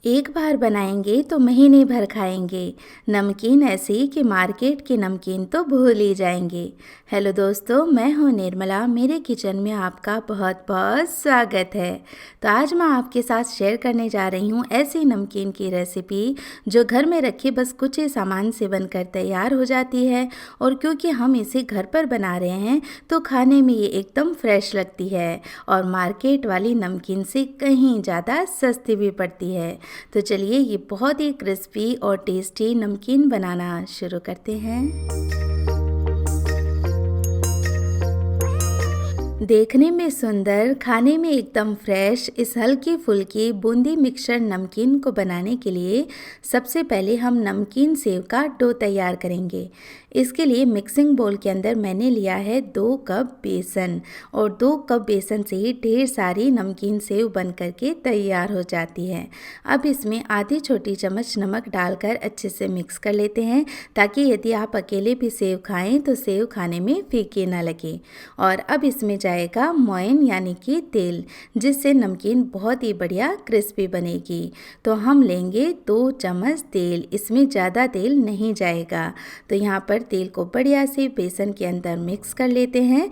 एक बार बनाएंगे तो महीने भर खाएंगे। नमकीन ऐसी कि मार्केट की नमकीन तो भूल ही जाएंगे। हेलो दोस्तों, मैं हूँ निर्मला। मेरे किचन में आपका बहुत बहुत स्वागत है। तो आज मैं आपके साथ शेयर करने जा रही हूँ ऐसी नमकीन की रेसिपी जो घर में रखे बस कुछ ही सामान से बनकर तैयार हो जाती है। और क्योंकि हम इसे घर पर बना रहे हैं तो खाने में ये एकदम फ्रेश लगती है और मार्केट वाली नमकीन से कहीं ज़्यादा सस्ती भी पड़ती है। तो चलिए ये बहुत ही क्रिस्पी और टेस्टी नमकीन बनाना शुरू करते हैं। देखने में सुंदर, खाने में एकदम फ्रेश इस हल्की फुल्की बूंदी मिक्सचर नमकीन को बनाने के लिए सबसे पहले हम नमकीन सेव का डो तैयार करेंगे। इसके लिए मिक्सिंग बोल के अंदर मैंने लिया है 2 कप बेसन और 2 कप बेसन से ही ढेर सारी नमकीन सेव बन करके तैयार हो जाती है। अब इसमें आधी छोटी चम्मच नमक डालकर अच्छे से मिक्स कर लेते हैं ताकि यदि आप अकेले भी सेव खाएं तो सेव खाने में फीकी ना लगे। और अब इसमें जाएगा मोइन यानी कि तेल, जिससे नमकीन बहुत ही बढ़िया क्रिस्पी बनेगी। तो हम लेंगे 2 चम्मच तेल, इसमें ज़्यादा तेल नहीं जाएगा। तो यहाँ पर तेल को बढ़िया से बेसन के अंदर मिक्स कर लेते हैं।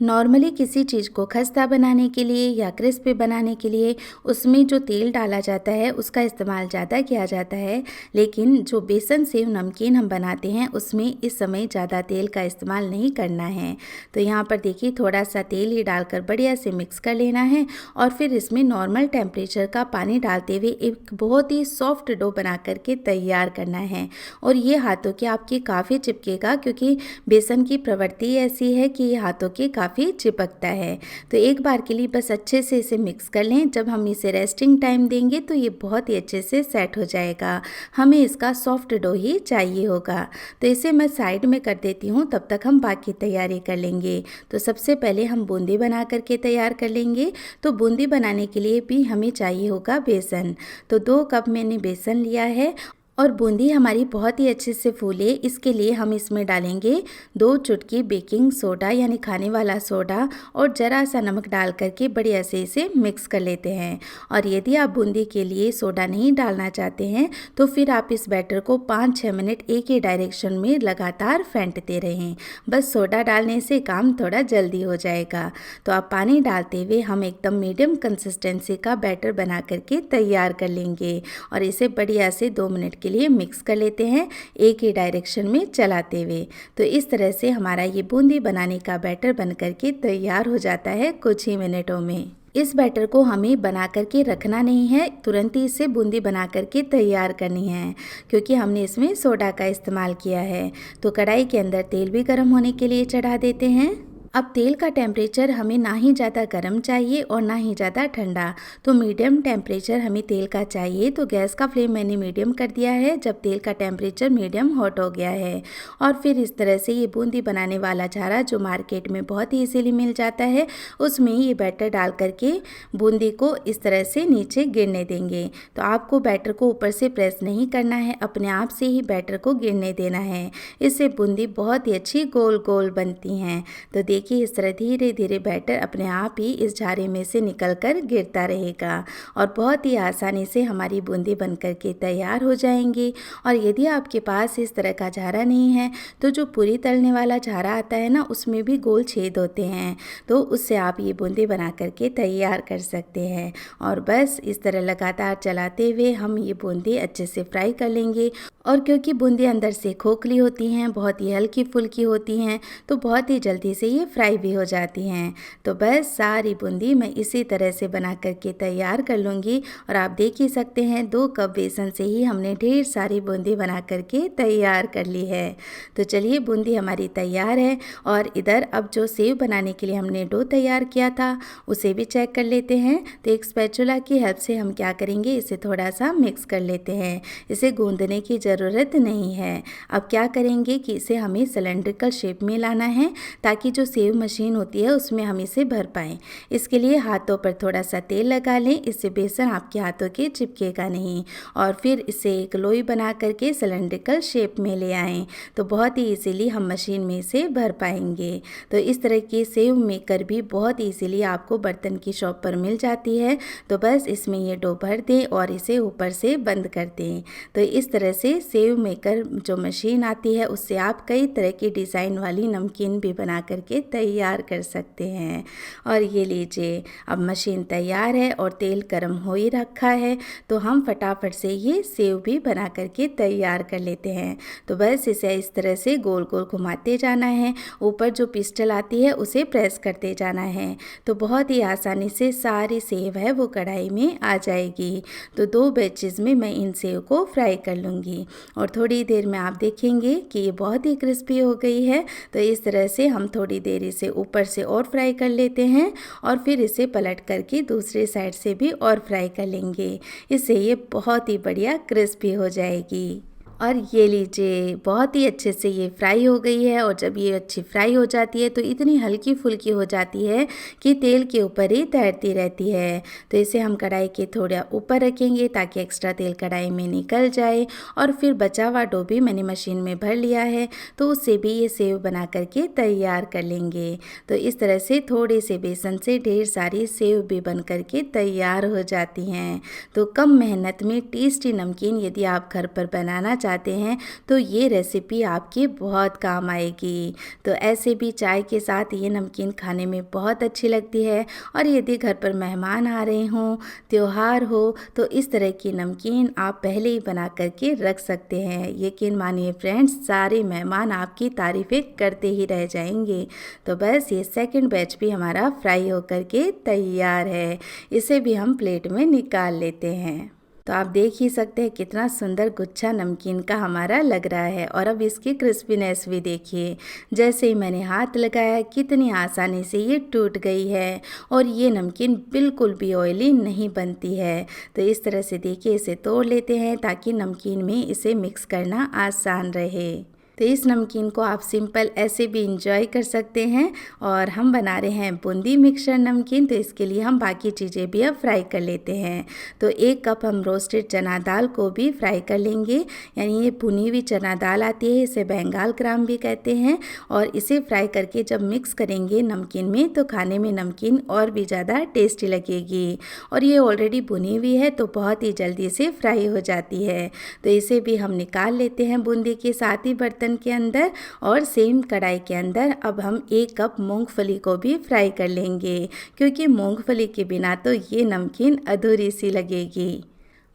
नॉर्मली किसी चीज़ को खस्ता बनाने के लिए या क्रिस्पी बनाने के लिए उसमें जो तेल डाला जाता है उसका इस्तेमाल ज़्यादा किया जाता है, लेकिन जो बेसन सेव नमकीन हम बनाते हैं उसमें इस समय ज़्यादा तेल का इस्तेमाल नहीं करना है। तो यहाँ पर देखिए थोड़ा सा तेल ही डालकर बढ़िया से मिक्स कर लेना है और फिर इसमें नॉर्मल टेम्परेचर का पानी डालते हुए एक बहुत ही सॉफ्ट डो बना करके तैयार करना है। और ये हाथों के आपके काफ़ी चिपकेगा क्योंकि बेसन की प्रवृत्ति ऐसी है कि ये हाथों के काफ़ी चिपकता है। तो एक बार के लिए बस अच्छे से इसे मिक्स कर लें। जब हम इसे रेस्टिंग टाइम देंगे तो ये बहुत ही अच्छे से सेट हो जाएगा। हमें इसका सॉफ्ट डो ही चाहिए होगा। तो इसे मैं साइड में कर देती हूँ, तब तक हम बाकी तैयारी कर लेंगे। तो सबसे पहले हम बूंदी बना करके तैयार कर लेंगे। तो बूंदी बनाने के लिए भी हमें चाहिए होगा बेसन। तो 2 कप मैंने बेसन लिया है और बूंदी हमारी बहुत ही अच्छे से फूले इसके लिए हम इसमें डालेंगे 2 चुटकी बेकिंग सोडा यानी खाने वाला सोडा और ज़रा सा नमक डाल करके बढ़िया से इसे मिक्स कर लेते हैं। और यदि आप बूंदी के लिए सोडा नहीं डालना चाहते हैं तो फिर आप इस बैटर को 5-6 मिनट एक ही डायरेक्शन में लगातार फेंटते रहें। बस सोडा डालने से काम थोड़ा जल्दी हो जाएगा। तो आप पानी डालते हुए हम एकदम मीडियम कंसिस्टेंसी का बैटर बना करके तैयार कर लेंगे और इसे बढ़िया से 2 मिनट के लिए मिक्स कर लेते हैं एक ही डायरेक्शन में चलाते हुए। तो इस तरह से हमारा ये बूंदी बनाने का बैटर बन करके तैयार हो जाता है कुछ ही मिनटों में। इस बैटर को हमें बना करके रखना नहीं है, तुरंत ही इसे बूंदी बना करके तैयार करनी है क्योंकि हमने इसमें सोडा का इस्तेमाल किया है। तो कढ़ाई के अंदर तेल भी गर्म होने के लिए चढ़ा देते हैं। अब तेल का टेम्परेचर हमें ना ही ज़्यादा गर्म चाहिए और ना ही ज़्यादा ठंडा, तो मीडियम टेम्परेचर हमें तेल का चाहिए। तो गैस का फ्लेम मैंने मीडियम कर दिया है जब तेल का टेम्परेचर मीडियम हॉट हो गया है। और फिर इस तरह से ये बूंदी बनाने वाला झारा जो मार्केट में बहुत ही इजीली मिल जाता है उसमें ये बैटर डाल करके बूंदी को इस तरह से नीचे गिरने देंगे। तो आपको बैटर को ऊपर से प्रेस नहीं करना है, अपने आप से ही बैटर को गिरने देना है। इससे बूंदी बहुत ही अच्छी गोल गोल बनती हैं। तो देखिए इस तरह धीरे धीरे बैटर अपने आप ही इस झारे में से निकलकर गिरता रहेगा और बहुत ही आसानी से हमारी बूंदी बन करके तैयार हो जाएंगी। और यदि आपके पास इस तरह का झारा नहीं है तो जो पूरी तलने वाला झारा आता है ना, उसमें भी गोल छेद होते हैं, तो उससे आप ये बूंदी बना करके तैयार कर सकते हैं। और बस इस तरह लगातार चलाते हुए हम ये बूंदी अच्छे से फ्राई कर लेंगे। और क्योंकि बूंदी अंदर से खोखली होती हैं, बहुत ही हल्की फुल्की होती हैं, तो बहुत ही जल्दी से ये फ्राई भी हो जाती हैं। तो बस सारी बूंदी मैं इसी तरह से बना करके तैयार कर लूँगी। और आप देख ही सकते हैं 2 कप बेसन से ही हमने ढेर सारी बूंदी बना करके तैयार कर ली है। तो चलिए बूंदी हमारी तैयार है। और इधर अब जो सेव बनाने के लिए हमने डो तैयार किया था उसे भी चेक कर लेते हैं। तो एक स्पैचुला की हेल्प से हम क्या करेंगे, इसे थोड़ा सा मिक्स कर लेते हैं। इसे गूंदने की ज़रूरत नहीं है। अब क्या करेंगे कि इसे हमें सिलेंड्रिकल शेप में लाना है ताकि जो सेव मशीन होती है उसमें हम इसे भर पाएँ। इसके लिए हाथों पर थोड़ा सा तेल लगा लें, इससे बेसन आपके हाथों के चिपकेगा नहीं। और फिर इसे एक लोई बना करके सिलेंड्रिकल शेप में ले आएँ, तो बहुत ही ईजीली हम मशीन में इसे भर पाएंगे। तो इस तरह की सेव मेकर भी बहुत ईजीली आपको बर्तन की शॉप पर मिल जाती है। तो बस इसमें ये डो भर दें और इसे ऊपर से बंद कर दें। तो इस तरह से सेव मेकर जो मशीन आती है उससे आप कई तरह की डिज़ाइन वाली नमकीन भी बना करके तैयार कर सकते हैं। और ये लीजिए, अब मशीन तैयार है और तेल गर्म हो ही रखा है, तो हम फटाफट से ये सेव भी बना करके तैयार कर लेते हैं। तो बस इसे इस तरह से गोल गोल घुमाते जाना है, ऊपर जो पिस्टल आती है उसे प्रेस करते जाना है। तो बहुत ही आसानी से सारी सेव है वो कढ़ाई में आ जाएगी। तो 2 बैचेस में मैं इन सेव को फ्राई कर लूँगी और थोड़ी देर में आप देखेंगे कि ये बहुत ही क्रिस्पी हो गई है। तो इस तरह से हम थोड़ी देर इसे ऊपर से और फ्राई कर लेते हैं और फिर इसे पलट करके दूसरे साइड से भी और फ्राई कर लेंगे। इससे ये बहुत ही बढ़िया क्रिस्पी हो जाएगी। और ये लीजिए, बहुत ही अच्छे से ये फ्राई हो गई है और जब ये अच्छी फ्राई हो जाती है तो इतनी हल्की फुल्की हो जाती है कि तेल के ऊपर ही तैरती रहती है। तो इसे हम कढ़ाई के थोड़ा ऊपर रखेंगे ताकि एक्स्ट्रा तेल कढ़ाई में निकल जाए। और फिर बचा हुआ डो भी मैंने मशीन में भर लिया है, तो उससे भी ये सेव बना करके तैयार कर लेंगे। तो इस तरह से थोड़े से बेसन से ढेर सारी सेव भी बन करके तैयार हो जाती हैं। तो कम मेहनत में टेस्टी नमकीन यदि आप घर पर बनाना चाहते हैं तो ये रेसिपी आपके बहुत काम आएगी। तो ऐसे भी चाय के साथ ये नमकीन खाने में बहुत अच्छी लगती है। और यदि घर पर मेहमान आ रहे हों, त्योहार हो, तो इस तरह की नमकीन आप पहले ही बना करके रख सकते हैं। यकीन मानिए फ्रेंड्स, सारे मेहमान आपकी तारीफ़ें करते ही रह जाएंगे। तो बस ये सेकंड बैच भी हमारा फ्राई होकर के तैयार है। इसे भी हम प्लेट में निकाल लेते हैं। तो आप देख ही सकते हैं कितना सुंदर गुच्छा नमकीन का हमारा लग रहा है। और अब इसकी क्रिस्पीनेस भी देखिए, जैसे ही मैंने हाथ लगाया कितनी आसानी से ये टूट गई है और ये नमकीन बिल्कुल भी ऑयली नहीं बनती है। तो इस तरह से देखिए, इसे तोड़ लेते हैं ताकि नमकीन में इसे मिक्स करना आसान रहे। तो इस नमकीन को आप सिंपल ऐसे भी इंजॉय कर सकते हैं। और हम बना रहे हैं बूंदी मिक्सचर नमकीन, तो इसके लिए हम बाकी चीज़ें भी अब फ्राई कर लेते हैं। तो 1 कप हम रोस्टेड चना दाल को भी फ्राई कर लेंगे, यानी ये भुनी हुई चना दाल आती है, इसे बंगाल ग्राम भी कहते हैं। और इसे फ्राई करके जब मिक्स करेंगे नमकीन में तो खाने में नमकीन और भी ज़्यादा टेस्टी लगेगी। और ये ऑलरेडी भुनी हुई है तो बहुत ही जल्दी से फ्राई हो जाती है। तो इसे भी हम निकाल लेते हैं बूंदी के साथ ही बर्तन के अंदर। और सेम कढ़ाई के अंदर अब हम 1 कप मूंगफली को भी फ्राई कर लेंगे, क्योंकि मूंगफली के बिना तो ये नमकीन अधूरी सी लगेगी।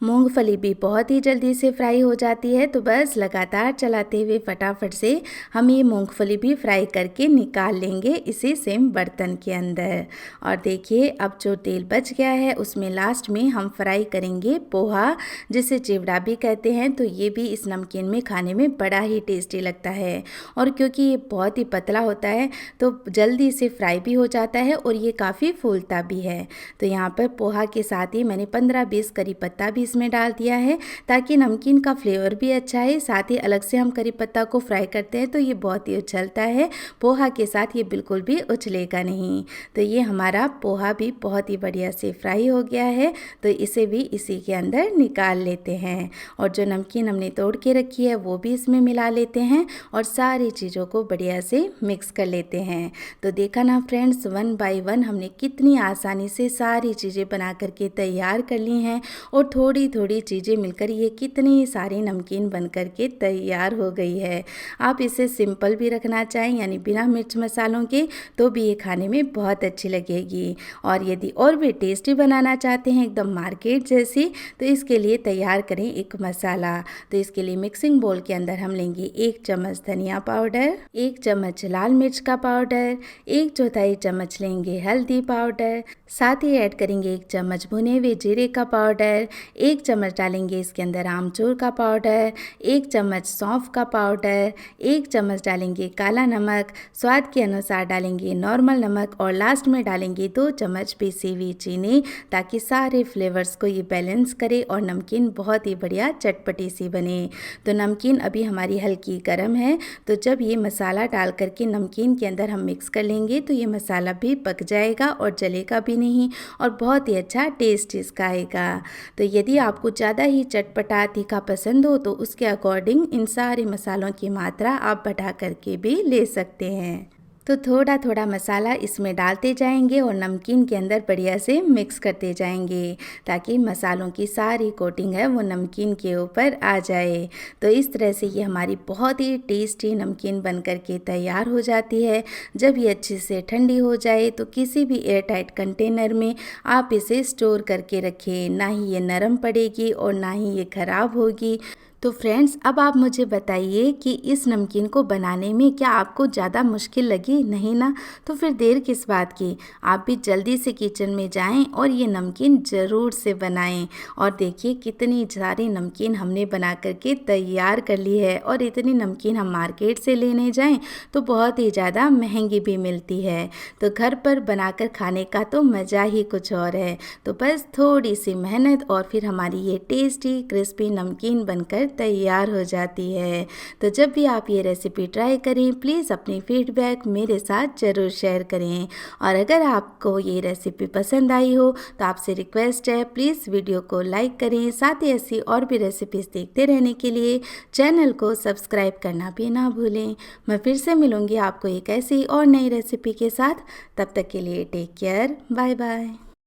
मूंगफली भी बहुत ही जल्दी से फ्राई हो जाती है, तो बस लगातार चलाते हुए फटाफट से हम ये मूंगफली भी फ्राई करके निकाल लेंगे इसी सेम बर्तन के अंदर। और देखिए, अब जो तेल बच गया है उसमें लास्ट में हम फ्राई करेंगे पोहा, जिसे चिवड़ा भी कहते हैं। तो ये भी इस नमकीन में खाने में बड़ा ही टेस्टी लगता है। और क्योंकि ये बहुत ही पतला होता है तो जल्दी से फ्राई भी हो जाता है और ये काफ़ी फूलता भी है। तो यहाँ पर पोहा के साथ ही मैंने 15-20 करी पत्ता भी इसमें डाल दिया है ताकि नमकीन का फ्लेवर भी अच्छा है। साथ ही अलग से हम करी पत्ता को फ्राई करते हैं तो ये बहुत ही उछलता है, पोहा के साथ ये बिल्कुल भी उछलेगा नहीं। तो ये हमारा पोहा भी बहुत ही बढ़िया से फ्राई हो गया है, तो इसे भी इसी के अंदर निकाल लेते हैं। और जो नमकीन हमने तोड़ के रखी है वो भी इसमें मिला लेते हैं और सारी चीज़ों को बढ़िया से मिक्स कर लेते हैं। तो देखा ना फ्रेंड्स, 1 बाय 1 हमने कितनी आसानी से सारी चीज़ें बना करके तैयार कर ली हैं और थोड़ी थोड़ी चीज़ें मिलकर ये कितनी सारी नमकीन बन करके तैयार हो गई है। आप इसे सिंपल भी रखना चाहें यानी बिना मिर्च मसालों के तो भी ये खाने में बहुत अच्छी लगेगी। और यदि और भी टेस्टी बनाना चाहते हैं एकदम मार्केट जैसी, तो इसके लिए तैयार करें एक मसाला। तो इसके लिए मिक्सिंग बोल के अंदर हम लेंगे 1 चम्मच धनिया पाउडर, 1 चम्मच लाल मिर्च का पाउडर, 1/4 चम्मच लेंगे हल्दी पाउडर, साथ ही ऐड करेंगे 1 चम्मच भुने हुए जीरे का पाउडर, 1 चम्मच डालेंगे इसके अंदर आमचूर का पाउडर, 1 चम्मच सौंफ का पाउडर, 1 चम्मच डालेंगे काला नमक, स्वाद के अनुसार डालेंगे नॉर्मल नमक और लास्ट में डालेंगे 2 चम्मच पीसी हुई चीनी, ताकि सारे फ्लेवर्स को ये बैलेंस करे और नमकीन बहुत ही बढ़िया चटपटी सी बने। तो नमकीन अभी हमारी हल्की गर्म है, तो जब ये मसाला डाल करके नमकीन के अंदर हम मिक्स कर लेंगे तो ये मसाला भी पक जाएगा और जलेगा भी नहीं और बहुत ही अच्छा टेस्ट इसका आएगा। तो यदि आपको ज़्यादा ही चटपटा तीखा पसंद हो तो उसके अकॉर्डिंग इन सारे मसालों की मात्रा आप बढ़ा करके भी ले सकते हैं। तो थोड़ा थोड़ा मसाला इसमें डालते जाएंगे और नमकीन के अंदर बढ़िया से मिक्स करते जाएंगे, ताकि मसालों की सारी कोटिंग है वो नमकीन के ऊपर आ जाए। तो इस तरह से ये हमारी बहुत ही टेस्टी नमकीन बन कर के तैयार हो जाती है। जब ये अच्छे से ठंडी हो जाए तो किसी भी एयर टाइट कंटेनर में आप इसे स्टोर करके रखें, ना ही ये नरम पड़ेगी और ना ही ये ख़राब होगी। तो फ्रेंड्स, अब आप मुझे बताइए कि इस नमकीन को बनाने में क्या आपको ज़्यादा मुश्किल लगी? नहीं ना? तो फिर देर किस बात की, आप भी जल्दी से किचन में जाएं और ये नमकीन ज़रूर से बनाएं। और देखिए कितनी सारी नमकीन हमने बना करके तैयार कर ली है, और इतनी नमकीन हम मार्केट से लेने जाएं तो बहुत ही ज़्यादा महंगी भी मिलती है। तो घर पर बनाकर खाने का तो मज़ा ही कुछ और है। तो बस थोड़ी सी मेहनत और फिर हमारी ये टेस्टी क्रिस्पी नमकीन बनकर तैयार हो जाती है। तो जब भी आप ये रेसिपी ट्राई करें, प्लीज़ अपनी फीडबैक मेरे साथ ज़रूर शेयर करें। और अगर आपको ये रेसिपी पसंद आई हो तो आपसे रिक्वेस्ट है, प्लीज़ वीडियो को लाइक करें। साथ ही ऐसी और भी रेसिपीज़ देखते रहने के लिए चैनल को सब्सक्राइब करना भी ना भूलें। मैं फिर से मिलूँगी आपको एक ऐसी और नई रेसिपी के साथ। तब तक के लिए टेक केयर, बाय बाय।